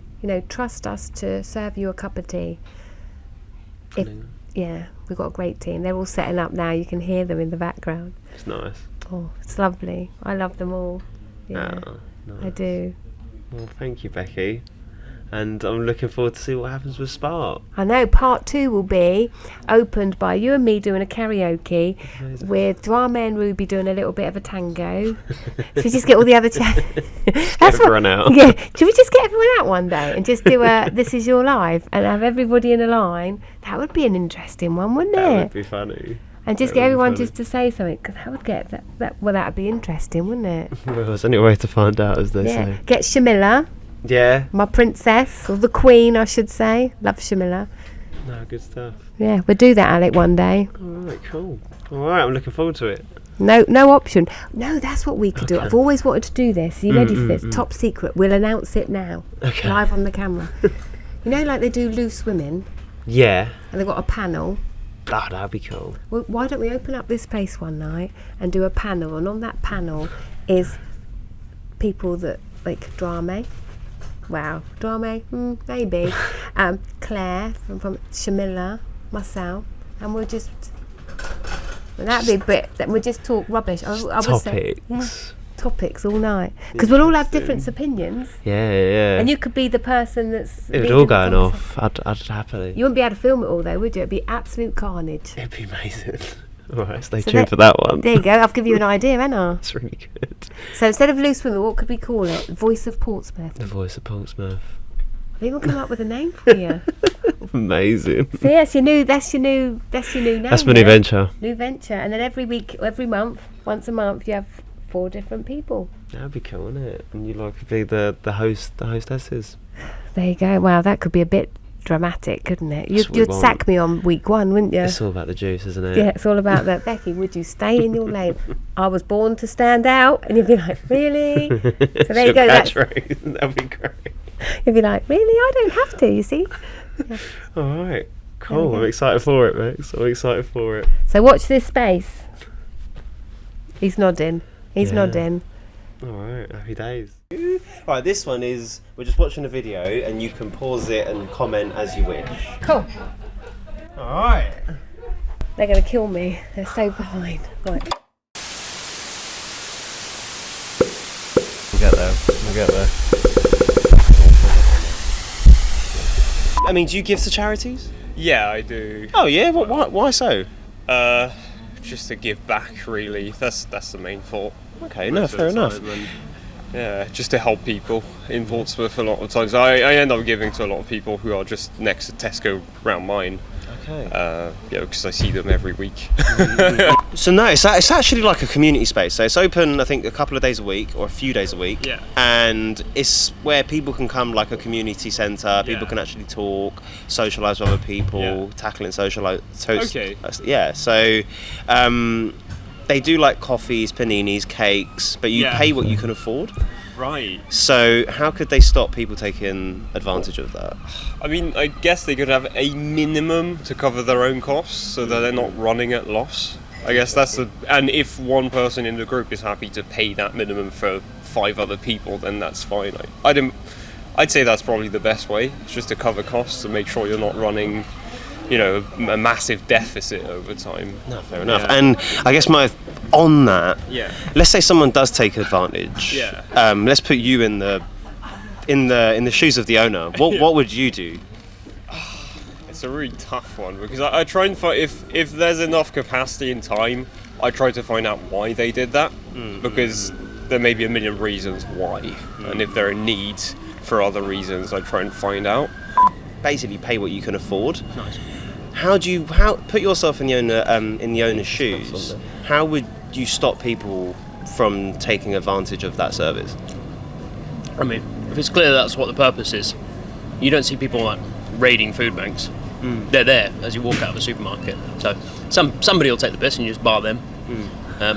Trust us to serve you a cup of tea. We've got a great team. They're all setting up now. You can hear them in the background. It's nice. Oh, it's lovely. I love them all. Yeah, nice. I do. Well, thank you, Becki. And I'm looking forward to see what happens with Spark. I know. Part 2 will be opened by you and me doing a karaoke. Amazing. With Drama and Ruby doing a little bit of a tango. Should we just get all the other Get everyone out. Yeah. Should we just get everyone out one day and just do a This Is Your Life and have everybody in a line? That would be an interesting one, wouldn't it? That would be funny. And just get everyone just to say something, because that would get that would be interesting, wouldn't it? Well, there's only a way to find out, as they say. Get Shamilla. Yeah. My princess, or the queen, I should say. Love Shamilla. No, good stuff. Yeah, we'll do that, Alec, one day. All right, cool. All right, I'm looking forward to it. No option. No, that's what we could do. I've always wanted to do this. Are you ready for this? Top secret. We'll announce it now. Okay. Live on the camera. Like they do loose women? Yeah. And they've got a panel. Oh, that'd be cool. Well, why don't we open up this place one night and do a panel? And on that panel is people that like Drama. Wow, Drama, maybe. Claire from Shamilla, myself, and we'll just. Well, that'd be a bit. We'll just talk rubbish. I would say, topics all night, because we'll all have different opinions. Yeah. And you could be the person that's. It would all going off. I'd happily. You wouldn't be able to film it all though, would you? It'd be absolute carnage. It'd be amazing. All right, stay tuned for that one. There you go. I've given you an idea, haven't I? That's really good. So instead of Loose Women, what could we call it? Voice of Portsmouth. The Voice of Portsmouth. I've even come up with a name for you. Amazing. So yeah, that's your new name. That's my new venture. New venture, and then every month, once a month, you have 4 different people. That'd be cool, wouldn't it? And you could be the hostesses. There you go. Wow, that could be a bit dramatic, couldn't it? That's what we You'd want. sack me on week 1, wouldn't you? It's all about the juice, isn't it? Yeah, it's all about that. Becky, would you stay in your lane? I was born to stand out. And you'd be like, really? So there you go. That'd be great. You'd be like, really? I don't have to, you see? Yeah. All right. Cool. I'm excited for it, Max. I'm excited for it. So watch this space. He's nodding. He's Yeah. nodding. All right. Happy days. All right. This one is, we're just watching a video and you can pause it and comment as you wish. Cool. All right. They're going to kill me. They're so behind. Right. We'll get there. We'll get there. I mean, do you give to charities? Yeah, I do. Oh yeah. Why so? Just to give back, really. That's the main thought. Okay. No, most of fair the enough. time, and, yeah, just to help people in Portsmouth. A lot of times, I end up giving to a lot of people who are just next to Tesco round mine. Okay. Yeah, because I see them every week. So no, it's actually like a community space. So it's open, I think, a couple of days a week or a few days a week. Yeah. And it's where people can come, like a community centre. People Yeah. can actually talk, socialise with other people, Yeah. tackling socialise. Okay. Yeah. So they do like coffees, paninis, cakes, but you Yeah. pay what you can afford. Right. So how could they stop people taking advantage of that? I mean, I guess they could have a minimum to cover their own costs, so that they're not running at loss. I guess that's the. And if one person in the group is happy to pay that minimum for 5 other people, then that's fine. I'd say that's probably the best way. It's just to cover costs and make sure you're not running, a massive deficit over time. No, fair enough. Yeah. And I guess on that, Yeah. let's say someone does take advantage. Yeah. Let's put you in the shoes of the owner. What Yeah. what would you do? It's a really tough one because I try and find if there's enough capacity and time, I try to find out why they did that because there may be a million reasons why, and if there are needs for other reasons, I try and find out. Basically, pay what you can afford. Nice. How put yourself in the owner's shoes? How would you stop people from taking advantage of that service? I mean, if it's clear that's what the purpose is, you don't see people like raiding food banks. They're there as you walk out of a supermarket. So somebody will take the piss and you just bar them.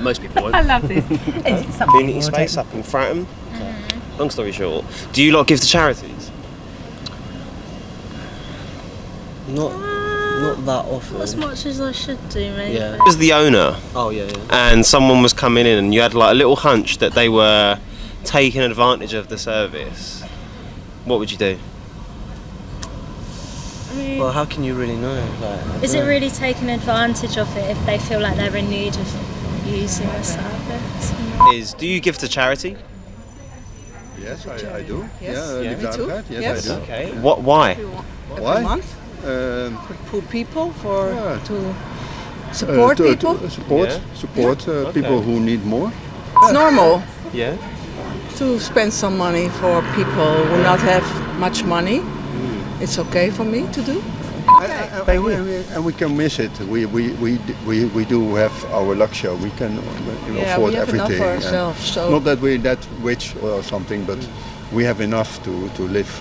Most people won't. I love this. Community space up in Fratton. Long story short, do you lot give to charities? Not that often. As much as I should do, maybe. Yeah. As the owner, Oh yeah. and someone was coming in and you had like a little hunch that they were taking advantage of the service, what would you do? I mean, Well, how can you really know? Like, I is don't it know. really taking advantage of it if they feel like they're in need of using the service? Do you give to charity? Yes, I do. Yes. Yeah, Me too. Yes, Yes. I do. Okay. Why? Why? Every month Um, for people Yeah. to support people. Support Okay. people who need more. It's normal Yeah. to spend some money for people who not have much money. It's okay for me to do. And we can miss it. We do have our luxury. We can Yeah, afford we have enough everything. for and ourselves. So Not that we're that rich or something, but we have enough to live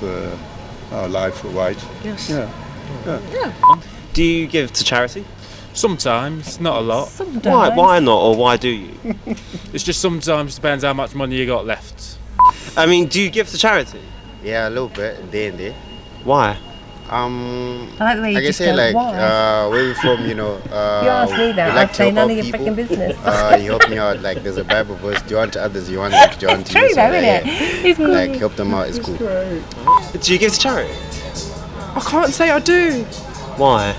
our life right. yes. Yeah. Do you give to charity? Sometimes, not a lot. Why not, or why do you? It's just sometimes depends how much money you got left. I mean, do you give to charity? Yeah, a little bit, day and day. Why? I like the way you I can just say go, like why? where we're from, You ask me that, we like I'd to say help none out of your people. freaking business. You help me out. Like there's a Bible verse: "Do unto others, you want them to do unto True you." though, So, isn't like, it? It's cool. like help them out is cool. Do you give to charity? I can't say I do. Why?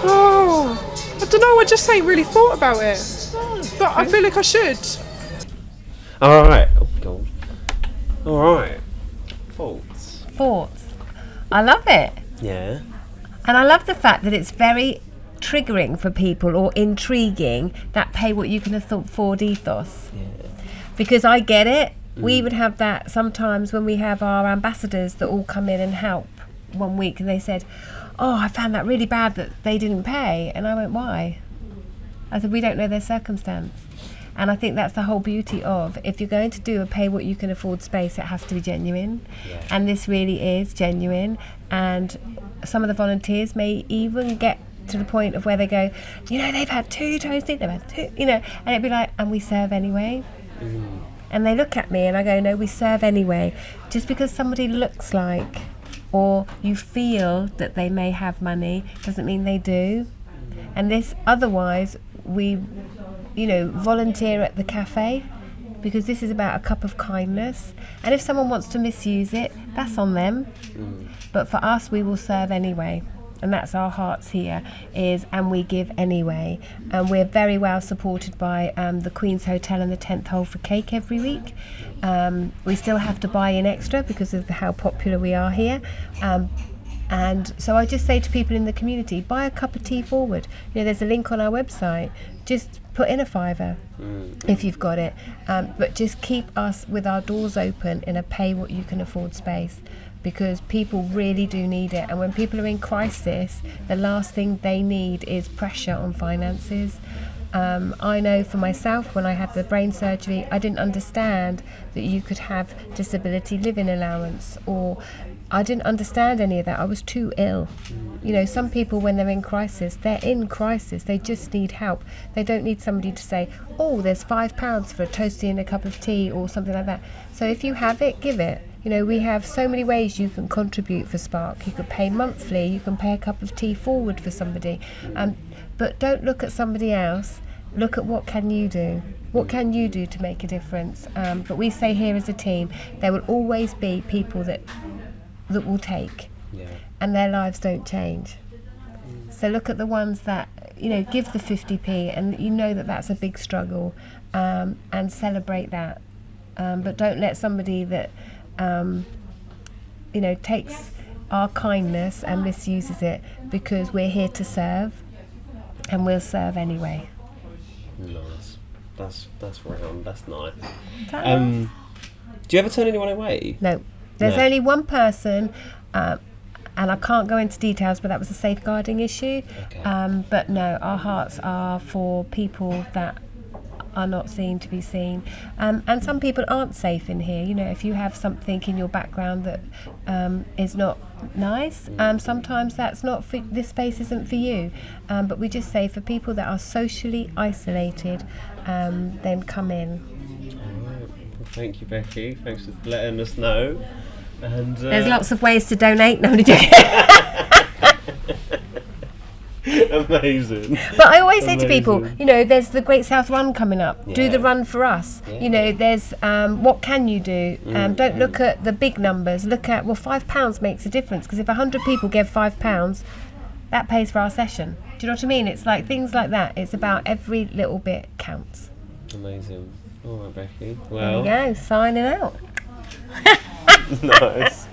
Oh, I don't know. I just ain't really thought about it, but I feel like I should. All right. Oh God. All right. Faults. Thoughts. I love it. Yeah. And I love the fact that it's very triggering for people or intriguing that pay what you can afford ethos. Because I get it. We would have that sometimes when we have our ambassadors that all come in and help one week and they said, oh, I found that really bad that they didn't pay. And I went, why? I said, we don't know their circumstance. And I think that's the whole beauty of, if you're going to do a pay what you can afford space, it has to be genuine. And this really is genuine. And some of the volunteers may even get to the point of where they go, you know, they've had 2 toasted, they've had 2, you know, and it'd be like, and we serve anyway. And they look at me and I go, no, we serve anyway. Just because somebody looks like, or you feel that they may have money, doesn't mean they do. And this, otherwise, we, you know, volunteer at the cafe, because this is about a cup of kindness. And if someone wants to misuse it, that's on them. But for us, we will serve anyway. And that's our hearts here, and we give anyway. And we're very well supported by the Queen's Hotel and the 10th Hole for cake every week. We still have to buy in extra because of how popular we are here. And so I just say to people in the community, buy a cup of tea forward. You know, there's a link on our website. Just put in a £5 if you've got it. But just keep us with our doors open in a pay what you can afford space, because people really do need it. And when people are in crisis, the last thing they need is pressure on finances. I know for myself, when I had the brain surgery, I didn't understand that you could have disability living allowance, or I didn't understand any of that. I was too ill. You know, some people, when they're in crisis, they just need help. They don't need somebody to say, oh, there's £5 for a toastie and a cup of tea or something like that. So if you have it, give it. You know, we have so many ways you can contribute for Spark. You could pay monthly, you can pay a cup of tea forward for somebody. But don't look at somebody else, look at what can you do. What can you do to make a difference? But we say here as a team, there will always be people that will take, and their lives don't change. So look at the ones that, you know, give the 50p, and you know that that's a big struggle, and celebrate that. But don't let somebody that you know, takes our kindness and misuses it, because we're here to serve, and we'll serve anyway. Nice. That's round. That's nice. Nice? Do you ever turn anyone away? No. There's only one person, and I can't go into details, but that was a safeguarding issue. But no, our hearts are for people that are not seen to be seen. And some people aren't safe in here. You know, if you have something in your background that is not nice, sometimes that's not for, this space isn't for you. But we just say, for people that are socially isolated, then come in. Well, thank you, Becki. Thanks for letting us know. And there's lots of ways to donate. No, I'm joking. Amazing. But I always say to people, you know, there's the Great South Run coming up. Do the run for us. You know, there's what can you do? Don't look at the big numbers. Look at, well, £5 makes a difference, because if 100 people give £5, that pays for our session. Do you know what I mean? It's like things like that. It's about every little bit counts. Amazing. All right, Becki. Well, there you go. Signing out. Nice.